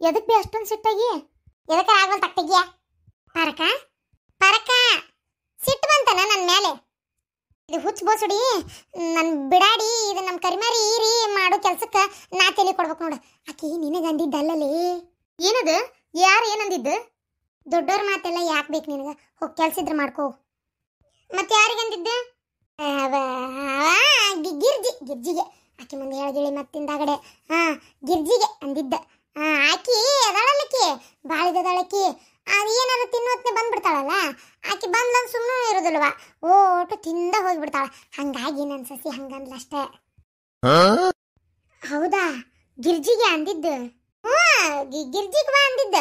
ಎದಕ್ ಬಿ ಅಷ್ಟೊಂದು ಸಿಟ್ಟಾಗಿ ಎದಕ್ಕೆ ಆಗಲ್ ತಟ್ಟಿಗ್ಯಾ ಪರಕ ಪರಕ ಸಿಟ್ಟು ಬಂತನ ನನ್ನ ಮೇಲೆ ಇದು ಹುಚ್ಚ ಬೋಸುಡಿ ನನ್ನ ಬಿಡಾಡಿ ಇದು ನಮ್ಮ ಕರಿಮಾರಿ ಈರಿ ಮಾಡೋ ಕೆಲ್ಸಕ್ಕೆ ನಾ ತಲೆ ಕೊಡ್ಬೇಕು ನೋಡು ಆಕಿ ನಿನಗೆ ಅಂದಿದ್ದಲ್ಲೇ ಏನದು ಯಾರು ಏನಂದಿದ್ದು ದೊಡ್ಡವ್ರ ಮಾತೆಲ್ಲ ಯಾಕೆ ಬೇಕು ನಿನಗೆ ಹೋಗಿ ಕೆಲ್ಸ ಇದ್ರೆ ಮಾಡ್ಕೋ ಮತ್ತೆ ಯಾರಿಗೆ ಅಂದಿದ್ದು ಗಿರ್ಜಿಗೆ ಆಕಿ ಮುಂದೆ ಹೇಳಿದಿಳಿ ಮತ್ತಿಂದಾಗಡೆ ಗಿರ್ಜಿಗೆ ಅಂದಿದ್ದ ಆಕಿ ಅದಳಲ್ಲಕ್ಕಿ ಬಾಳಿದಳಕ್ಕಿ ಅದು ಏನಾದ್ರು ತಿನ್ನೋತ್ನೆ ಬಂದ್ಬಿಡ್ತಾಳಲ್ಲ ಆಕಿ ಬಂದ್ಲಂದು ಸುಮ್ಮನೆ ಇರೋದಿಲ್ವ ಓಟು ತಿಂದ ಹೋಗ್ಬಿಡ್ತಾಳ ಹಂಗಾಗಿ ನನ್ನ ಸಸಿ ಹಂಗಂದ್ಲ ಅಷ್ಟೇ ಹೌದಾ ಗಿರ್ಜಿಗೆ ಅಂದಿದ್ದು ಗಿರ್ಜಿಗೆ ಬಾ ಅಂದಿದ್ದ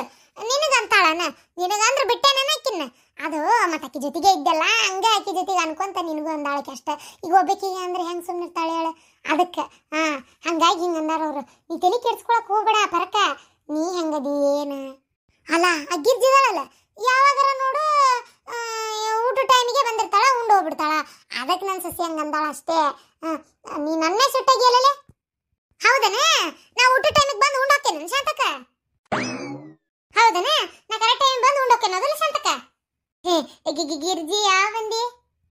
ನಿನಗಂತಾಳನ ನಿನಗಂದ್ರೆ ಬಿಟ್ಟೆನ ಆಕಿನ್ನ ಅದು ಮತ್ತೆ ಆಕಿ ಜೊತೆಗೆ ಇದ್ದಲ್ಲ ಹಂಗೆ ಆಕಿ ಜೊತೆಗೆ ಅನ್ಕೊಂತ ನಿನಗೂ ಅಂದಾಳಕ್ಕೆ ಅಷ್ಟೇ ಈಗ ಒಬ್ಬಾಕಿಗೆ ಅಂದ್ರೆ ಹೆಂಗೆ ಸುಮ್ಮನೆ ಇರ್ತಾಳೆ ಹೇಳ ಅದಕ್ಕೆ ಹಂಗಾಗಿ ಹಿಂಗೆ ಅಂದಾರ ಅವ್ರು ನೀ ತಲೆ ಕೆಡ್ಸ್ಕೊಳಕ್ ಹೋಗ್ಬೇಡ ಪರಕ ನೀ ಹೆಂಗದಿ ಏನು ಅಲ್ಲ ಆ ಗಿರ್ಜಿದಾಳಲ್ಲ ಯಾವಾಗಾರ ನೋಡು ಊಟ ಟೈಮಿಗೆ ಬಂದಿರ್ತಾಳ ಉಂಡು ಹೋಗ್ಬಿಡ್ತಾಳ ಅದಕ್ಕೆ ನನ್ನ ಸಸಿ ಹಂಗೆ ಅಂದಾಳ ಅಷ್ಟೇ ನೀ ನನ್ನೇ ಸುಟ್ಟಾಗಿ ಹೇಳಲೆ ಹೌದನ ನಾ ಊಟ ಟೈಮಿಗೆ ಬಂದು ಉಂಡು ಹೋಗ್ತೇನೆ ಶಾಂತಕ್ಕ ಹೌದನ ನಾ ಕರೆಕ್ಟ್ ಟೈಮ್ ಬಂದು ಉಂಡು ಹೋಗ್ತೇನೆ ಅದಲ್ಲ ಶಾಂತಕ್ಕ ಗಿರ್ಜಿ ಯಾವ ಬಂದಿ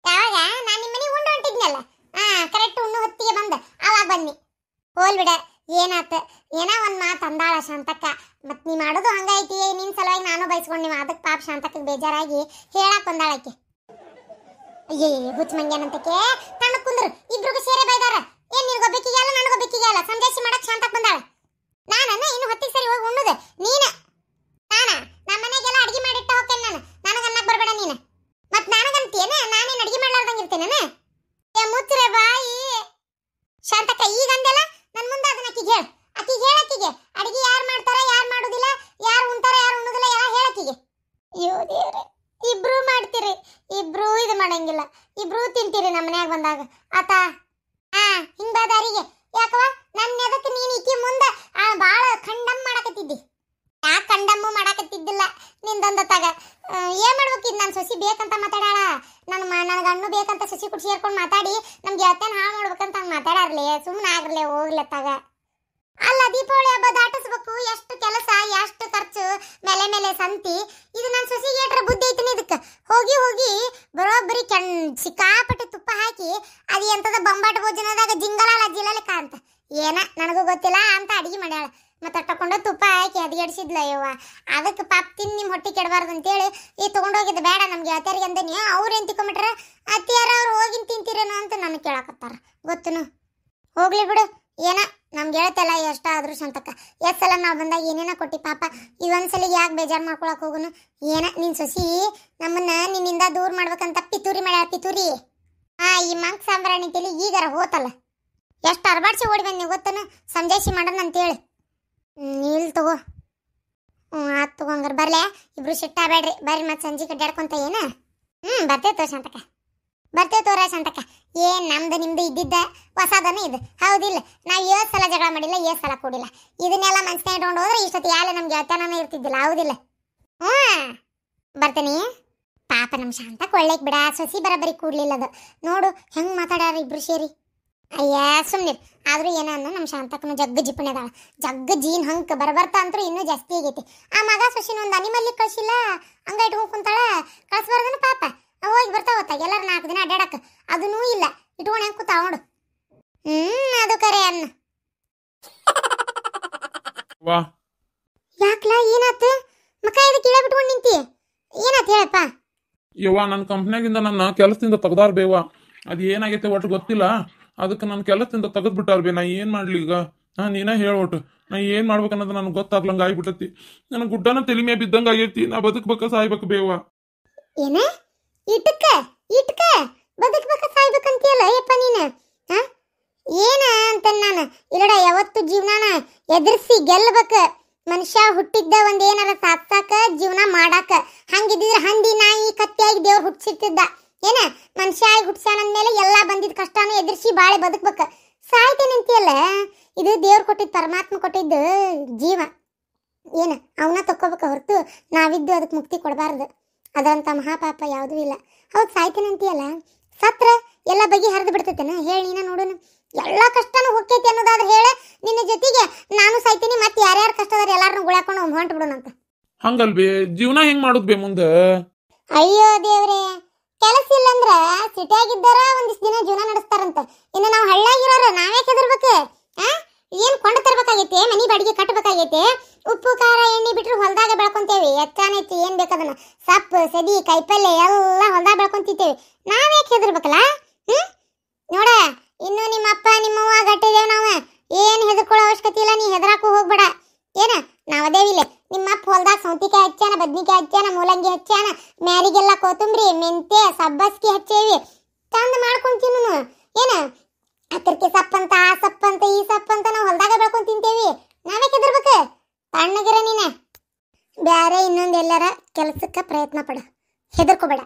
ಯಾವಾಗ ನಾನು ನಿಮ್ಮ ಮನೆಗೆ ಉಂಡು ಹೊಂಟಿದ್ನಲ್ಲ ಕರೆಕ್ಟ್ ಉಣ್ಣು ಹೊತ್ತಿಗೆ ಬಂದ ಅವಾಗ ಬನ್ನಿ ಹೋಲ್ ಬಿಡ ಏನಾತ ಏನೋ ಒಂದು ಮಾತು ಅಂದಾಳ ಶಾಂತಕ್ಕ ಮತ್ತು ನೀ ಮಾಡೋದು ಹಂಗೈತಿ ನಿನ್ನ ಸಲುವಾಗಿ ನಾನು ಬಯಸ್ಕೊಂಡು ಅದಕ್ಕೆ ಪಾಪ ಶಾಂತಕ್ಕೆ ಬೇಜಾರಾಗಿ ಹೇಳಕ್ಕೆ ಬಂದಾಳಕ್ಕೆ ಅಯ್ಯೇ ಹುಚ್ಚ ಮಂಗ್ಯಾನಂತಕ್ಕೆ ತಣ್ಣ ಕುಂದ್ರು ಇಬ್ರಿಗೂ ಸೇರೆ ಬೈದಾರ ಏನು ನಿನಗೊಬ್ಬಕ್ಕಿಗೆ ಅಲ್ಲ ನನಗೊಬ್ಬಕ್ಕಿಗೆ ಅಲ್ಲ ಸಂಜಾಯಿಸಿ ಮಾಡಕ್ಕೆ ಶಾಂತಕ್ಕೆ ಬಂದಾಳ ನಾನನ್ನ ಇನ್ನು ಹೊತ್ತಿಗೆ ಸರಿ ಹೋಗಿ ಉಣ್ಣುದು ನೀನು ನಮ್ಮ ಮನೆಗೆಲ್ಲ ಅಡಿಗೆ ಮಾಡಿಟ್ಟ ಹೋಗ್ತೇನೆ ನನಗೆ ಅನ್ನಕ್ಕೆ ಬರಬೇಡ ನೀನು ಮತ್ತು ನನಗಂತೇನ ನಾನೇನು ಅಡಿಗೆ ಮಾಡ್ಲಾರ್ದಂಗೆ ಇರ್ತೇನೆ ಮುಚ್ಚರೆ ಬಾಯಿ ಶಾಂತಕ್ಕ ಈಗ ಅಂದೆಲ್ಲ ನನ್ನ ಮುಂದೆ ಅದನ್ನ ಆಕಿಗೆ ಹೇಳಕ್ಕಿಗೆ ಅಡಿಗೆ ಯಾರು ಮಾಡ್ತಾರ ಯಾರು ಮಾಡೋದಿಲ್ಲ ಯಾರು ಉಣ್ತಾರ ಯಾರು ಉಣ್ಣೋದಿಲ್ಲ ಎಲ್ಲ ಹೇಳಕ್ಕಿಗೆ ಅಯ್ಯೋ ದೇವ್ರೆ ಇಬ್ರು ಮಾಡ್ತೀರಿ ಇಬ್ರು ಇದು ಮಾಡಂಗಿಲ್ಲ ಇಬ್ರು ತಿಂತೀರಿ ನಮ್ಮ ಮನ್ಯಾಗ ಬಂದಾಗ ಆತ ಹಿಂಗ ದಾರಿಗೆ ಯಾಕವ ನನ್ನ ಎದಕ್ಕೆ ನೀನು ಈಕಿ ಮುಂದೆ ಭಾಳ ಖಂಡಮ್ ಮಾಡಕತ್ತಿದ್ದಿ ಯಾಕೆ ಕಂಡಮ್ಮು ಮಾಡಕತ್ತಿದ್ದಿಲ್ಲ ನಿಂದೊಂದತ್ತಾಗ ಏನ್ ಮಾಡ್ಬೇಕಿದ್ ನಾನು ಸೊಸಿ ಬೇಕಂತ ಮಾತಾಡಾಳ ನನಗೆ ಹಣ್ಣು ಬೇಕಂತ ಸೊಸಿ ಕುಡಿ ಸೇರ್ಕೊಂಡು ಮಾತಾಡಿ ನಮ್ಗೆ ಯಾವತ್ತೇನು ಹಾಳು ಮಾಡ್ಬೇಕಂತ ಹಂಗೆ ಮಾತಾಡಾರ್ಲಿ ಸುಮ್ಮನೆ ಆಗ್ರಲಿ ಹೋಗ್ಲತ್ತಾಗ ಅಲ್ಲ ದೀಪಾವಳಿ ಹಬ್ಬ ದಾಟಿಸ್ಬೇಕು ಎಷ್ಟು ಕೆಲಸ ಎಷ್ಟು ಖರ್ಚು ಮೇಲೆ ಸಂತಿ ಇದು ನನ್ನ ಸೊಸಿಗೆ ಏಟ್ರ ಬುದ್ಧಿ ಐತಿನಿ ಇದಕ್ಕೆ ಹೋಗಿ ಬರೋಬ್ಬರಿ ಸಿಕ್ಕಾಪಟ್ಟೆ ತುಪ್ಪ ಹಾಕಿ ಅದು ಎಂಥದ ಬೊಂಬಾಟ ಭೋಜನದಾಗ ಜಿಂಗಲಾಲ ಜಿಲಲಿಕ ಅಂತ ಏನ ನನಗೂ ಗೊತ್ತಿಲ್ಲ ಅಂತ ಅಡಿಗೆ ಮಾಡ್ಯಾಳ ಮತ್ತೆ ತಕೊಂಡು ತುಪ್ಪ ಹಾಕಿ ಅಡಿಗೆಡ್ಸಿದ್ಲ ಯವ್ವ ಅದಕ್ಕೆ ಪಾಪ ತಿಂದು ನಿಮ್ಮ ಹೊಟ್ಟೆ ಕೆಡಬಾರ್ದು ಅಂತೇಳಿ ಈ ತೊಗೊಂಡೋಗಿದ್ದು ಬೇಡ ನಮ್ಗೆ ಅತ್ಯಾರಿಗೆ ಅಂದೇನಿ ಅವ್ರು ಏನು ತಿಕ್ಕೊಂಬಿಟ್ರೆ ಅತ್ಯಾರ ಅವ್ರು ಹೋಗಿನ ತಿಂತೀರೇನೋ ಅಂತ ನನಗೆ ಕೇಳಕತ್ತಾರ ಗೊತ್ತನು ಹೋಗ್ಲಿ ಬಿಡು ಏನ ನಮ್ಗೆ ಹೇಳ್ತಲ್ಲ ಎಷ್ಟಾದ್ರೂ ಶಾಂತಕ್ಕ ಎಷ್ಟು ಸಲ ನಾವು ಬಂದಾಗ ಏನೇನ ಕೊಟ್ಟಿ ಪಾಪ ಇದೊಂದ್ಸಲಿಗೆ ಯಾಕೆ ಬೇಜಾರು ಮಾಡ್ಕೊಳಕ್ ಹೋಗುನು ಏನ ನಿನ್ನ ಸೊಸಿ ನಮ್ಮನ್ನ ನಿನ್ನಿಂದ ದೂರ ಮಾಡ್ಬೇಕಂತ ಪಿತೂರಿ ಮಾಡ್ಯಾಳ ಪಿತೂರಿ ಈ ಮಂಕ್ ಸಾಂಬ್ರಾಣಿ ತಲಿ ಈಗಾರ ಹೋತಲ್ಲ ಎಷ್ಟು ಅರ್ಬಾಡ್ಸಿ ಓಡಿ ಬಂದು ಗೊತ್ತನು ಸಂಜಾಯಿಸಿ ಮಾಡೋಣ ಅಂತೇಳಿ ನೀಲ್ ತಗೋ ಆತ್ ತಗೊಂಗಾರ ಬರ್ಲೆ ಇಬ್ರು ಸಿಟ್ಟಾಬೇಡ್ರಿ ಬರ್ರಿ ಮತ್ತೆ ಸಂಜೆ ಕಡ್ಡಾಡ್ಕೊಂತ ಏನ ಬರ್ತೇವೆ ಶಾಂತಕ್ಕ ಬರ್ತೇವೆ ತೋರ ಶಾಂತಕ್ಕ ಏನ್ ನಮ್ದು ನಿಮ್ದು ಇದ್ದಿದ್ದ ಹೊಸದನ ಇದು ಹೌದಿಲ್ಲ ನಾವು 7 ಸಲ ಜಗಳ ಮಾಡಿಲ್ಲ 7 ಸಲ ಕೂಡಿಲ್ಲ ಇದನ್ನೆಲ್ಲ ಮನ್ಸಿನ ಇಟ್ಕೊಂಡು ಹೋದ್ರೆ ಇಷ್ಟೊತ್ತು ಯಾಲೆ ನಮ್ಗೆ ಯಾವತ್ತನ ಇರ್ತಿದ್ದಿಲ್ಲ ಹೌದಿಲ್ಲ ಬರ್ತೇನೆ ಪಾಪ ನಮ್ಮ ಶಾಂತಕ್ಕ ಒಳ್ಳೆಕ್ ಬಿಡ ಸೊಸಿ ಬರಬರಿ ಕೂಡ್ಲಿಲ್ಲ ಅದು ನೋಡು ಹೆಂಗ್ ಮಾತಾಡ್ಯಾರ ಇಬ್ರು ಸೇರಿ ಅಯ್ಯ ಸುಮ್ನಿರ್ ಆದ್ರೂ ಏನ ಅನ್ನ ನಮ್ಮ ಶಾಂತಕ್ಕನು ಜಗ್ಗ ಜಿಪ್ಪಣೆದಾಳ ಜಗ್ಗ ಜೀನ್ ಹಂಕ ಬರ್ತಾ ಅಂತೂ ಇನ್ನೂ ಜಾಸ್ತಿ ಆಗೈತಿ ಆ ಮಗ ಸೊಸಿನ ಒಂದು ಅನಿಮಲ್ಲಿ ಕಳ್ಸಿಲ್ಲ ಹಂಗ ಇಟ್ಕೊಂಡ್ ಕುಂತಾಳ ಕಳ್ಸ್ಬಾರ್ದನ ಪಾಪ ಹೋಗಿ ಬರ್ತಾವತ್ತ ಎಲ್ಲಾರು 4 ದಿನ ಅಡ್ಡಾಡಕ ಅದನ್ನೂ ಇಲ್ಲ ಇಟ್ಕೊಂಡು ಹೆಂಗ್ ಕೂತಾವ ನೋಡು ಅದು ಕರೆ ಅನ್ನ ಯಾಕ್ಲ ಏನಾತ ಮಕ್ಕ ಇದು ಕೀಳ ಬಿಟ್ಕೊಂಡು ನಿಂತಿ ಏನಾತ ಹೇಳಪ್ಪ ಯವ್ವ ನನ್ನ ಕಂಪ್ನಿಯಾಗಿಂದ ನನ್ನ ಕೆಲಸದಿಂದ ತೆಗ್ದಾರ ಬೇವ ಅದು ಏನಾಗೈತೆ ಒಟ್ಟು ಗೊತ್ತಿಲ್ಲ ಅದಕ್ಕೆ ನನ್ನ ಕೆಲಸದಿಂದ ತೆಗೆದ್ಬಿಟ್ಟಾರ ಬೇ ನಾ ಏನು ಮಾಡ್ಲಿ ಈಗ ನೀನ ಹೇಳ್ಬಿಟ್ಟು ನಾ ಏನು ಮಾಡ್ಬೇಕನ್ನೋದು ನನಗೆ ಗೊತ್ತಾಗ್ಲಂಗೆ ಆಗ್ಬಿಟ್ಟತಿ ನನಗೆ ಗುಡ್ಡನ ತಲೆ ಮೇ ಬಿದ್ದಂಗೆ ಆಗೈತಿ ನಾ ಬದುಕ್ಬೇಕ ಸಾಯ್ಬೇಕು ಬೇವ ಏನ ಇಟ್ಕ ಬದುಕ್ಬೇಕ ಸಾಯ್ಬೇಕಂತೀಯಲ್ಲ ಯಪ್ಪ ನೀನು ಏನ ಅಂತ ನಾನು ಇಲ್ಲಡ ಯಾವತ್ತು ಜೀವನಾನ ಎದುರಿಸಿ ಗೆಲ್ಲಬೇಕ ಮನುಷ್ಯ ಹುಟ್ಟಿದ್ದ ಒಂದ್ ಏನಾರ ಸಾತ್ಸಾಕ ಜೀವನ ಮಾಡಾಕ ಹಂಗಿದ್ರೆ ಹಂದಿ ನಾಯಿ ಕತ್ತಿಯಾಗಿ ದೇವ್ರು ಹುಟ್ಟಿಸಿರ್ತಿದ್ದ ಏನ ಮನುಷ್ಯ ಆಗಿ ಹುಟ್ಸ್ಯಾನಂದ್ಮೇಲೆ ಎಲ್ಲಾ ಬಂದಿದ್ ಕಷ್ಟನೂ ಎದುರಿಸಿ ಬಾಳೆ ಬದುಕ್ಬೇಕ ಸಾಯ್ತೇನೆ ಅಂತೀಯಲ್ಲ ಇದು ದೇವ್ರು ಕೊಟ್ಟಿದ್ ಪರಮಾತ್ಮ ಕೊಟ್ಟಿದ್ದು ಜೀವ ಏನ ಅವನ್ನ ತಕ್ಕೋಬೇಕ ಹೊರತು ನಾವಿದ್ದು ಅದಕ್ಕೆ ಮುಕ್ತಿ ಕೊಡಬಾರ್ದು ಅದಂತ ಮಹಾಪಾಪ ಯಾವುದೂ ಇಲ್ಲ ಹೌದು ಸಾಯ್ತೇನೆ ಅಂತೀಯಲ್ಲ ಸತ್ರ ಎಲ್ಲ ಬಗೆ ಹರಿದು ಬಿಡ್ತೈತೇನ ಹೇಳಿ ನೀನ ನೋಡೋಣ ಎಲ್ಲ ಕಷ್ಟನೂ ಹೋಗ್ತೈತಿ ಅನ್ನೋದಾದ್ರೆ ಹೇಳ ನಿನ್ನ ಜೊತೆಗೆ ನಾನು ಸಾಯ್ತೀನಿ, ಮತ್ತೆ ಯಾರ್ಯಾರ ಕಷ್ಟದಾರ ಎಲ್ಲಾರನ್ನೂ ಗುಳಾಕೊಂಡು ಹೊಂಟು ಬಿಡೋಣಂತ. ಹಂಗಲ್ಬೇ ಜೀವನ ಹೆಂಗ್ ಮಾಡುದ್ ಬೇ ಮುಂದೆ? ಅಯ್ಯೋ ದೇವ್ರೆ, ಕೆಲಸ ಇಲ್ಲಂದ್ರ ಸಿಟಿಯಾಗಿದ್ದಾರ ಒಂದಿಷ್ಟು ದಿನ ಜೀವನ ನಡೆಸ್ತಾರಂತ. ಇನ್ನು ನಾವು ಹಳ್ಳಿಯಾಗಿರೋರು ನಾವ್ಯಾಕೆ ಹೆದರ್ಬೇಕು? ಏನ್ ಕೊಂಡು ತರ್ಬೇಕಾಗೈತೆ? ಮನಿ ಬಾಡಿಗೆ ಕಟ್ಟಬೇಕಾಗೈತೆ. ಉಪ್ಪು ಖಾರ ಎಣ್ಣೆ ಬಿಟ್ರು ಹೊಲದಾಗ ಬೆಳ್ಕೊಂತೇವಿ. ಹೆಚ್ಚಾನೆಚ್ಚು ಏನ್ ಬೇಕದನ್ನ ಸೊಪ್ಪು ಸದಿ ಕಾಯಿಪಲ್ಲೆ ಎಲ್ಲ ಹೊಲದಾಗ ಬೆಳ್ಕೊಂತಿದ್ದೇವೆ. ನಾವ್ಯಾಕೆ ಹೆದರ್ಬೇಕಲ್ಲ? ನೋಡ, ಇನ್ನು ನಿಮ್ಮ ಅಪ್ಪ ನಿಮ್ಮವ್ವ ಗಟ್ಟಿದೇವ್ ನಾವು. ಏನ್ ಹೆದರ್ಕೊಳ್ಳೋ ಅವಶ್ಯಕತೆ ಇಲ್ಲ. ನೀ ಹೆದರಾಕು ಹೋಗ್ಬೇಡ. ಏನ ನಾವದೇವಿಲ್ಲ. ನಿಮ್ಮ ಅಪ್ಪ ಹೊಲದಾಗ ಸೌತಿಕಾಯಿ ಹಚ್ಚಾನ, ಬದ್ನಿಕಾಯಿ ಹಚ್ಚಾನ, ಮೂಲಂಗಿ ಹಚ್ಚಾನ, ಮ್ಯಾರಿಗೆಲ್ಲ ಕೊತ್ತಂಬರಿ ಮೆಂತೆ ಸಬ್ಬಸ್ಗಿ ಹಚ್ಚೇವಿ. ಚಂದ ಮಾಡ್ಕೊಂತೀನಿ. ಏನ ಹತ್ತರ್ಕಿ ಸಪ್ಪಂತ ಆ ಸಪ್ಪಂತ ಈ ಸಪ್ಪಂತ ನಾವು ಹೊಲದಾಗ ಬೆಳ್ಕೊಂಡ್ ತಿಂತೇವಿ. ನಾವೇ ಹೆದರ್ಬೇಕು? ತಣ್ಣಗಿರ ನೀನ ಬ್ಯಾರೆ ಇನ್ನೊಂದು ಎಲ್ಲಾರ ಕೆಲ್ಸಕ್ಕ ಪ್ರಯತ್ನ ಪಡ, ಹೆದರ್ಕೋಬೇಡ.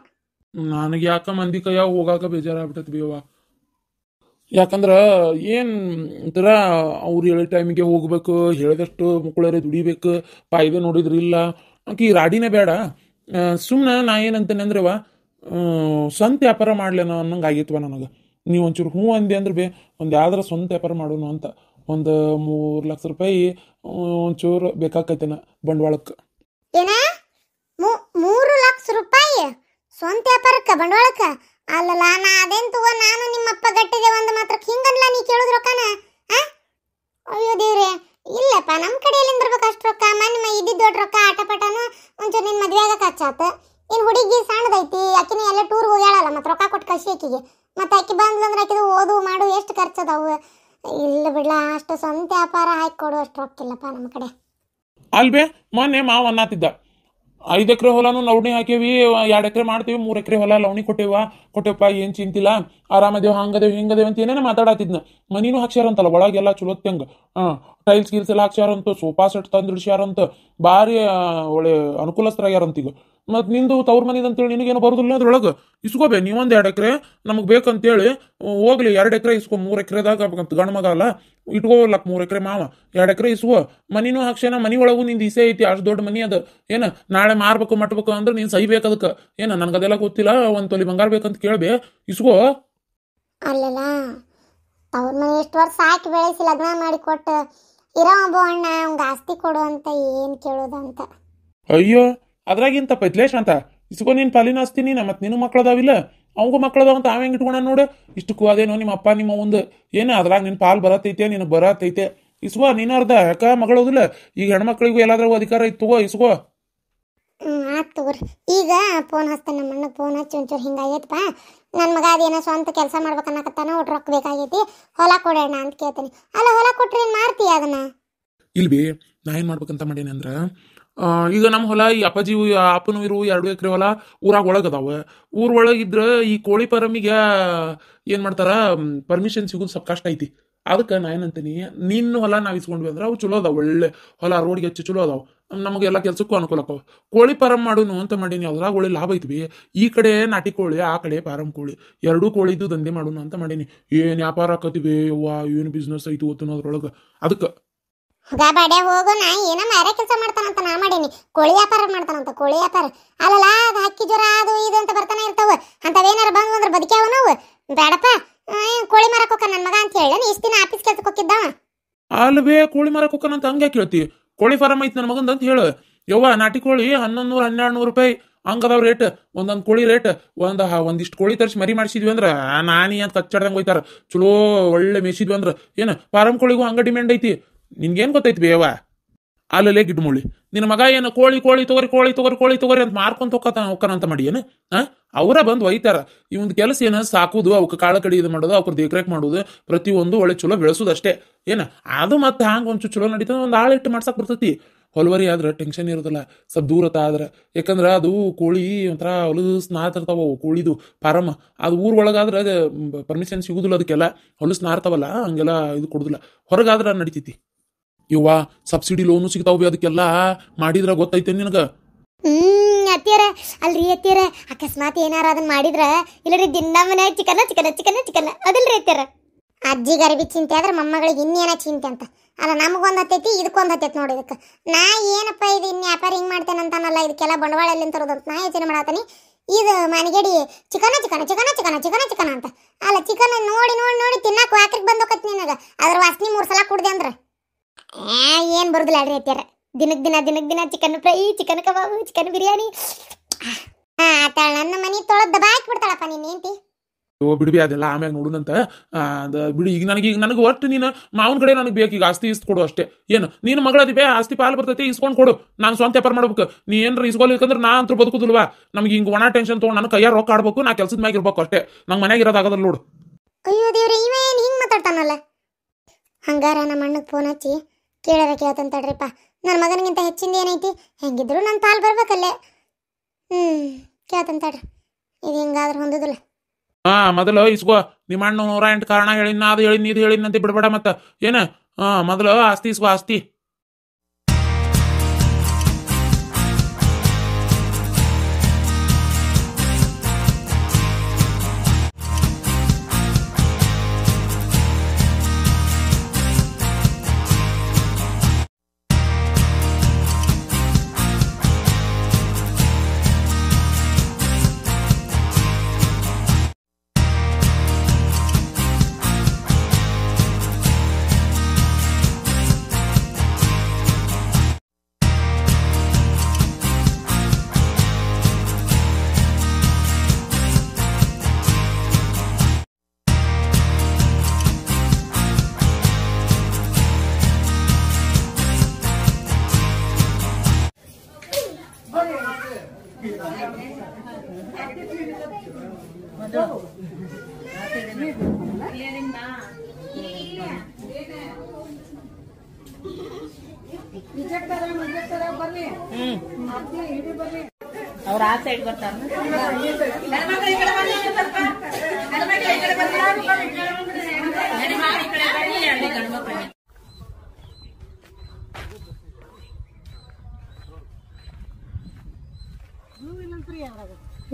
ನನಗೆ ಯಾಕ ಮಂದಿ ಕೈಯಾಗ ಹೋಗಾಕ ಬೇಜಾರಾಗ್ಬಿಟ್ಟೈತಿ ಬೇವ. ಯಾಕಂದ್ರ ಏನ್ ಒಂಥರ ಅವ್ರು ಹೇಳೋ ಟೈಮಿಗೆ ಹೋಗ್ಬೇಕು, ಹೇಳಿದಷ್ಟು ಮಕ್ಕಳರೆ ದುಡಿಬೇಕು, ಪಾಯ್ದೆ ನೋಡಿದ್ರು ಇಲ್ಲ. ಆಕಿ ರಾಡಿನೇ ಬೇಡ. ಸುಮ್ಮನೆ ನಾ ಏನಂತೇನೆ ಅಂದ್ರವ ಸ್ವಂತ ವ್ಯಾಪಾರ ಮಾಡ್ಲೇನೋ ಅನ್ನಂಗೆ ಆಗೈತವ ನನಗೆ. ನೀವು ಒಂಚೂರು ಹ್ಞೂ ಅಂದೆ ಅಂದ್ರೆ ಬೇ ಒಂದು ಯಾವ್ದಾರ ಸ್ವಂತ ವ್ಯಾಪಾರ ಮಾಡೋಣ ಅಂತ. ಒಂದು 3 ಲಕ್ಷ ರೂಪಾಯಿ ಒಂಚೂರು ಬೇಕಾಕೈತೇನ ಬಂಡವಾಳಕ್ಕೆ. ಏನ 3 ಲಕ್ಷ ರೂಪಾಯಿ ಸ್ವಂತ ವ್ಯಾಪಾರಕ್ಕ ಬಂಡವಾಳಕ್ಕ? ಅಲ್ಲಲ್ಲ, ನಾ ಅದೇನ್ ತಗೋ, ನಾನು ನಿಮ್ಮಪ್ಪ ಗಟ್ಟಿದೆ ಒಂದು ಮಾತ್ರ ಹಿಂಗನ್ಲ ನೀ ಕೇಳುದ್ ರೊಕ್ಕನ? ಅಯ್ಯೋ ದೇವ್ರೆ, ಇಲ್ಲಪ್ಪ, ನಮ್ಮ ಕಡೆಯಲ್ಲಿಂದ ಬರ್ಬೇಕು ಅಷ್ಟು ರೊಕ್ಕ. ಮನ್ಮ ಇದ್ದಿದ್ದು ದೊಡ್ಡ ರೊಕ್ಕ ಆಟಪಾಟನು ಒಂಚೂರು ನಿನ್ನ ಮದ್ವೆ ಆಗಕ್ಕೆ ಹಚ್ಚಾತ. ಇನ್ನು ಹುಡುಗಿ ಸಣ್ಣದೈತಿ, ಆಕಿನ ಎಲ್ಲ ಟೂರ್ ಹೋಗ್ಯಾಳಲ್ಲ, ಮತ್ತೆ ರೊಕ್ಕ ಕೊಟ್ಟು ಕಳ್ಸಿ ಆಕಿಗೆ. ಮತ್ತೆ ಆಕಿ ಬಂದ್ಲಂದ್ರೆ ಆಕಿದು ಓದು ಮಾಡು ಎಷ್ಟು ಖರ್ಚದವು. ಇಲ್ಲ ಬಿಡ್ಲ, ಅಷ್ಟು ಸ್ವಂತ ವ್ಯಾಪಾರ ಹಾಕಿ ಕೊಡು ಅಷ್ಟು ರೊಕ್ಕಿಲ್ಲಪ್ಪ ನಮ್ಮ ಕಡೆ. ಅಲ್ಬೇ ಮೊನ್ನೆ ಮಾವ ಅನ್ನತ್ತಿದ್ದ 5 ಎಕರೆ ಹೊಲನು ಲವಣಿ ಹಾಕೇವಿ, 2 ಎಕರೆ ಮಾಡ್ತೀವಿ, 3 ಎಕರೆ ಹೊಲ ಲವಣಿ ಕೊಟ್ಟೇವಪ್ಪ, ಏನ್ ಚಿಂತಿಲ್ಲ, ಆರಾಮದೇವ್ ಹಂಗದೇವ್ ಹಿಂಗದೇವ್ ಅಂತ ಏನೇನೋ ಮಾತಾಡತ್ತಿದ್ನ. ಮನಿನೂ ಹಾಕ್ಸ್ಯಾರಂತಲ್ಲ ಒಳಗೆಲ್ಲ ಚಲೋತ್ತಂಗ. ಟೈಲ್ಸ್ ಗೀಲ್ಸ್ ಎಲ್ಲ ಹಾಕ್ಸ್ಯಾರಂತ, ಸೋಫಾ ಸೆಟ್ ತಂದು ಇಡ್ಸ್ಯಾರಂತ, ಭಾರಿ ಒಳ್ಳೆ ಅನುಕೂಲಸ್ಥರಾಗ್ಯಾರಂತ. ಈಗ ಮತ್ ನಿಂದು ತವ್ರ ಮನಿದ್ ಅಂತೇಳಿ ನಿನಗೇನು ಬರೋದಿಲ್ಲ ಅದ್ರೊಳಗೆ. ಇಸ್ಕೋಬೇ ನೀವೊಂದು 2 ಎಕರೆ ನಮಗ್ ಬೇಕಂತೇಳಿ ಹೋಗ್ಲಿ. 2 ಎಕರೆ ಇಸ್ಕೊ, 3 ಎಕರೆದಾಗ ಗಂಡ ಮಗ ಅಲ್ಲ ಇಟ್ಕೋಲಕ್ 3 ಎಕರೆ ಮಾವ 2 ಎಕರೆ ಇಸ್ಕೋ. ಮನಿನೂ ಹಾಕ್ಸ್ಯಾನ, ಮನಿ ಒಳಗೂ ನಿಂದು ಇಸೆ ಐತಿ, ಅಷ್ಟು ದೊಡ್ಡ ಮನಿ ಅದ. ಏನ ನಾಳೆ ಮಾರ್ಬೇಕು ಮಟ್ಬೇಕು ಅಂದ್ರೆ ನೀನ್ ಸಹಿಬೇಕು ಅದಕ್ಕೆ. ಏನ ನನ್ಗದೆಲ್ಲ ಗೊತ್ತಿಲ್ಲ, 1 ತೊಲಿ ಬಂಗಾರ ಬೇಕಂತ ಕೇಳ್ಬೇ, ಇಸ್ಕೋ. ಅಲ್ಲಲ್ಲ, ಅವ್ರ ಮನೆ ಎಷ್ಟು ವರ್ಷ ಹಾಕಿ ಬೆಳೆಸಿ ಲಗ್ನ ಮಾಡಿ ಕೊಟ್ಟು ಇರೋ ಒಬ್ಬ ಅಣ್ಣ ಅವ್ಗೆ ಆಸ್ತಿ ಕೊಡು ಅಂತ ಏನ್ ಕೇಳೋದಂತ. ಅಯ್ಯೋ ಅದ್ರಾಗಿಂತ ಪೈತ್ಲೇಶ್ ಅಂತ ಇಸ್ಕೋ, ನೀನ್ ಪಾಲಿನ ಆಸ್ತಿ ನೀನ. ಮತ್ ನಿನ್ನ ಮಕ್ಳದಾವಿಲ್ಲ, ಅವಂಗೂ ಮಕ್ಳದಾವ ಅಂತ ಅವ ಹೆಂಗ್ ಇಟ್ಕೊಳ ನೋಡು. ಇಷ್ಟಕ್ಕೂ ಅದೇನೋ ನಿಮ್ಮ ಅಪ್ಪ ನಿಮ್ಮ ಒಂದು ಏನ ಅದ್ರಾಗ ನಿನ್ ಪಾಲ್ ಬರತೈತೆ, ನಿನಗೆ ಬರತೈತೆ, ಇಸ್ಕೋ. ನೀನ ಅರ್ಧ ಯಾಕ ಮಗಳೋದಿಲ್ಲ. ಈಗ ಹೆಣ್ಮಕ್ಳಿಗೂ ಎಲ್ಲಾದ್ರಾಗೂ ಅಧಿಕಾರ ಇತ್ತು, ತಗೋ ಇಸ್ಕೋ. ಆಯ್ತು ತಗೋರಿ. ಈಗ ಫೋನ್ ಹಚ್ತಾನೆ ನಮ್ಮ ಅಣ್ಣಗೆ, ಫೋನ್ ಹಚ್ಚಿ ಒಂಚೂರು ಹಿಂಗಾಗೈತಪ್ಪ, ನನ್ನ ಮಗ ಅದೇನೋ ಸ್ವಂತ ಕೆಲಸ ಮಾಡ್ಬೇಕನ್ನಕತ್ತಾನ, ಒಟ್ಟು ರೊಕ್ಕ ಬೇಕಾಗೈತಿ, ಹೊಲ ಕೊಡೋಣ ಅಂತ ಕೇಳ್ತೀನಿ. ಅಲ್ಲ, ಹೊಲ ಕೊಟ್ರೆ ಏನು ಮಾಡ್ತೀಯ ಅದನ್ನ? ಇಲ್ಬಿ, ನಾ ಏನ್ ಮಾಡ್ಬೇಕಂತ ಮಾಡೇನಿ ಅಂದ್ರ, ಈಗ ನಮ್ಮ ಹೊಲ ಈ ಅಪ್ಪಾಜಿ ಅಪ್ಪನೂ ಇರು 2 ಎಕರೆ ಹೊಲ ಊರಾಗ ಒಳಗದಾವ. ಊರ್ ಒಳಗಿದ್ರ ಈ ಕೋಳಿ ಫಾರಮಿಗೆ ಏನ್ ಮಾಡ್ತಾರ, ಪರ್ಮಿಷನ್ ಸಿಗೋದು ಸ್ವಲ್ಪ ಕಷ್ಟ ಐತಿ. ಅದಕ್ಕೆ ನಾ ಏನಂತೀನಿ, ನಿನ್ನ ಹೊಲ ನಾವು ಇಸ್ಕೊಂಡ್ವಿ ಅಂದ್ರೆ ಅವು ಚಲೋ ಅದಾವ, ಒಳ್ಳೆ ಹೊಲ, ರೋಡ್ಗೆ ಹೆಚ್ಚು ಚಲೋ ಅದಾವ, ನಮಗೆಲ್ಲ ಕೆಲ್ಸಕ್ಕೂ ಅನುಕೂಲಕ್ಕವ. ಕೋಳಿ ಫಾರಂ ಮಾಡೋನು ಅಂತ ಮಾಡೀನಿ. ಅದ್ರಾಗ ಒಳ್ಳೆ ಲಾಭ ಐತಿ. ಈ ಕಡೆ ನಾಟಿ ಕೋಳಿ, ಆ ಕಡೆ ಫಾರಂ ಕೋಳಿ, 2 ಕೋಳಿದು ದಂಧೆ ಮಾಡೋಣ ಅಂತ ಮಾಡೀನಿ. ಏನ್ ವ್ಯಾಪಾರ ಆಕತಿವಿ ಅವ್ವ, ಏನು ಬಿಸ್ನೆಸ್ ಐತಿ ಗೊತ್ತು ಅದ್ರೊಳಗೆ. ಅದಕ್ಕೆ ಬಾಡ್ಯ ಹೋಗು, ನಾ ಏನೋ ಮಾರೇ ಕೆಲಸ ಮಾಡ್ತಾನಂತ ನಾ ಮಾಡೀನಿ. ಕೋಳಿ ವ್ಯಾಪಾರ ಮಾಡ್ತಾನಂತ, ಕೋಳಿ ವ್ಯಾಪಾರ. ಅಲ್ಲಲ್ಲ, ಅದು ಹಕ್ಕಿ ಜ್ವರ ಅದು ಇದು ಅಂತ ಬರ್ತಾನೆ ಇರ್ತಾವ. ಅಂತವೇನಾರ ಬಂದು ಅಂದ್ರೆ ಬದುಕ್ಯಾವ ನಾವು. ಬೇಡಪ್ಪ, ಕೋಳಿ ಮಾರಕ್ ಹೋಗ ನನ್ನ ಮಗ ಅಂತ ಹೇಳಿ ಇಷ್ಟು ದಿನ ಆಫೀಸ್ ಕೆಲ್ಸಕ್ಕೆ ಹೋಗಿದ್ದಾವ. ಅಲ್ವೇ ಕೋಳಿ ಮಾರಕ್ ಹೋಗನಂತ ಹಂಗೆ ಕೇಳ್ತಿ. ಕೋಳಿ ಫಾರಂ ಐತಿ ನನ್ನ ಮಗಂದ ಅಂತ ಹೇಳು. ಯವ್ವ ನಾಟಿ ಕೋಳಿ 1100-1200 ರೂಪಾಯಿ ಹಂಗದಾವ್ ರೇಟ್. ಒಂದೊಂದು ಕೋಳಿ ರೇಟ್. ಒಂದಿಷ್ಟು ಕೋಳಿ ತರಿಸಿ ಮರಿ ಮಾಡಿಸಿದ್ವಿ ಅಂದ್ರೆ ನಾನಿ ಅಂತ ಕಚ್ಚಾಡ್ದಂಗೆ ಹೋಯ್ತಾರ. ಚಲೋ ಒಳ್ಳೆ ಮೇಯಿಸಿದ್ವಿ ಅಂದ್ರೆ ಏನು ಫಾರಂ ಕೋಳಿಗೂ ಹಂಗ ಡಿಮ್ಯಾಂಡ್ ಐತಿ. ನಿನ್ಗೇನು ಗೊತ್ತೈತಿ ಬೇವ? ಅಲ್ಲಲ್ಲೇ ಗಿಡ್ಮುಳಿ ನಿನ್ನ ಮಗ ಏನು ಕೋಳಿ ತಗೋರಿ ಅಂತ ಮಾರ್ಕೊಂತ ಹೋಗ್ತಾನಂತ ಮಾಡಿ ಏನು? ಅವರ ಬಂದು ಒಯ್ತಾರ. ಈ ಒಂದು ಕೆಲಸ ಏನು, ಸಾಕುದು, ಅವಕ್ಕೆ ಕಾಳ ಕಡಿ ಇದು ಮಾಡೋದು, ಅವ್ರ ದೇಖ್ರೇಖ್ ಮಾಡೋದು, ಪ್ರತಿಯೊಂದು ಒಳ್ಳೆ ಚಲೋ ಬೆಳೆಸೋದು ಅಷ್ಟೇ. ಏನ ಅದು ಮತ್ತೆ ಹಂಗೆ ಒಂಚೂರು ಚಲೋ ನಡೀತದೆ. ಒಂದು ಆಳು ಇಟ್ಟು ಮಾಡ್ಸಕ್ ಬರ್ತೈತಿ. ಹೊಲವರಿ ಆದ್ರೆ ಟೆನ್ಷನ್ ಇರೋದಿಲ್ಲ, ಸ್ವಲ್ಪ ದೂರತ ಆದ್ರೆ. ಯಾಕಂದ್ರೆ ಅದು ಕೋಳಿ ಒಂಥರ ಹೊಲಸ್ ನಾರ್ತಿರ್ತಾವ ಕೋಳಿದು ಫಾರಮ್. ಅದು ಊರ್ ಒಳಗಾದ್ರೆ ಅದು ಪರ್ಮಿಷನ್ ಸಿಗುದಿಲ್ಲ, ಅದಕ್ಕೆಲ್ಲ ಹೊಲಸ್ ನಾರ್ತಾವಲ್ಲ, ಹಂಗೆಲ್ಲ ಇದು ಕೊಡುದಿಲ್ಲ. ಹೊರಗಾದ್ರೆ ನಡಿತೈತಿ. ಇವ್ವ ಸಬ್ಸಿಡಿ ಲೋನು ಸಿಗ್ತಾವ, ಅದಕ್ಕೆಲ್ಲ ಮಾಡಿದ್ರ ಗೊತ್ತೈತೆ ನಿನಗ? ಅತ್ತಿಯರ ಅಲ್ರಿ ಅತ್ತಿಯರ, ಅಕಸ್ಮಾತ್ ಏನಾರ ಅದನ್ನ ಮಾಡಿದ್ರ ಇಲ್ಲರಿ ದಿನ ಮನೆ ಚಿಕನ್ ಅದಲ್ರಿ ಅತ್ತಿಯರ. ಅಜ್ಜಿಗೆ ಅರಿವಿ ಚಿಂತೆ ಆದ್ರೆ ಮೊಮ್ಮಗಳಿಗೆ ಇನ್ನೇನ ಚಿಂತೆ ಅಂತ. ಅಲ್ಲ, ನಮಗೊಂದು ಹತ್ತೈತಿ, ಇದಕ್ಕೊಂದು ಹತ್ತೈತಿ ನೋಡಿ. ಇದಕ್ಕೆ ನಾ ಏನಪ್ಪ ಇದು ಇನ್ನು ವ್ಯಾಪಾರ ಹಿಂಗೆ ಮಾಡ್ತೇನೆ ಅಂತಾನಲ್ಲ, ಇದಕ್ಕೆಲ್ಲ ಬಂಡವಾಳ ಎಲ್ಲಿಂದ ತರೋದಂತ ನಾ ಯೋಚನೆ ಮಾಡತ್ತೀನಿ. ಇದು ಮನೆಗಡಿ ಚಿಕನ ಅಂತ. ಅಲ್ಲ, ಚಿಕನ್ ನೋಡಿ ತಿನ್ನಕ್ಕೆ ವಾಕ್ರಿಗೆ ಬಂದೋಕತ್ ನಿನಗೆ. ಅದ್ರ ವಾಸನೆ 3 ಸಲ ಕುಡ್ದೆ ಅಂದ್ರೆ ಏನ್ ಬರುದಿಲ್ಲ ಅಡ್ರಿ ಅತ್ಯಾರ. ದಿನಕ್ ದಿನ ಚಿಕನ್ ಫ್ರೈ, ಚಿಕನ್ ಕಬಾಬ್, ಚಿಕನ್ ಬಿರಿಯಾನಿ. ಆತಾಳ ನನ್ನ ಮನಿ ತೊಳೆದ್ ದಬಾಕಿ ಬಿಡ್ತಾಳಪ್ಪ ನೀನ್ ಏಂತಿ. ಓ ಬಿಡ್ಬಿ ಅದೆಲ್ಲ ಆಮ್ಯಾಗ ನೋಡುನಂತ. ಬಿಡಿ ಈಗ ನನಗೆ ಒಟ್ಟು ನೀನು ಮಾವನ ಕಡೆ ನನಗೆ ಬೇಕು. ಈಗ ಆಸ್ತಿ ಕೊಡು ಅಷ್ಟೇ. ಏನು ನೀನು ಮಗಳದಿ ಬೇ, ಆಸ್ತಿ ಪಾಲು ಬರ್ತೈತಿ, ಇಸ್ಕೊಂಡು ಕೊಡು. ನಾನು ಸ್ವಂತ ವ್ಯಾಪಾರ ಮಾಡ್ಬೇಕು. ನೀ ಏನ್ರ ಇಸ್ಕೊಲಿಕ್ಕಂದ್ರೆ ನಾ ಅಂತೂ ಬದುಕುದಿಲ್ವಾ. ನಮ್ಗೆ ಹಿಂಗೆ ಒಣ ಟೆನ್ಷನ್ ತೊಗೊಂಡು ನನ್ನ ಕೈಯಾರ ರೊಕ್ಕ ಆಡ್ಬೇಕು, ನಾ ಕೆಲ್ಸದ ಮ್ಯಾಗ ಇರ್ಬೇಕು ಅಷ್ಟೇ. ನಂಗೆ ಮನ್ಯಾಗ ಇರೋದಾಗದಲ್ಲ ನೋಡು. ಅಯ್ಯೋ ದೇವ್ರೆ, ಇವೇನ್ ಹಿಂಗ್ ಮಾತಾಡ್ತಾನಲ್ಲ. ಹಂಗಾರ ನಮ್ಮ ಅಣ್ಣಗೆ ಫೋನ್ ಹಚ್ಚಿ ಕೇಳ್ತಂತಡ್ರಿಪ್ಪ. ನನ್ನ ಮಗನಿಗಿಂತ ಹೆಚ್ಚಿಂದ ಏನೈತಿ, ಹೆಂಗಿದ್ರು ನನ್ನ ಪಾಲು ಬರ್ಬೇಕಲ್ಲೇ. ಕೇಳ್ತಂತಡ್ರಿ. ಇದು ಹಿಂಗಾದ್ರೆ ಹೊಂದುದಿಲ್ಲ. ಮೊದಲು ಇಸ್ಕೋ. ನಿಮ್ಮ ಅಣ್ಣ 108 ಕಾರಣ ಹೇಳಿನ, ಅದು ಹೇಳಿನ, ಇದು ಹೇಳಿನಂತೆ ಬಿಡ್ಬೇಡ. ಮತ್ತ ಏನ ಮೊದಲು ಆಸ್ತಿ ಇಸ್ಕೋ, ಆಸ್ತಿ. ಅವ್ರ ಆ ಸೈಡ್ ಬರ್ತಾರ.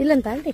ಇಲ್ಲಂತ ಅಲ್ರಿ.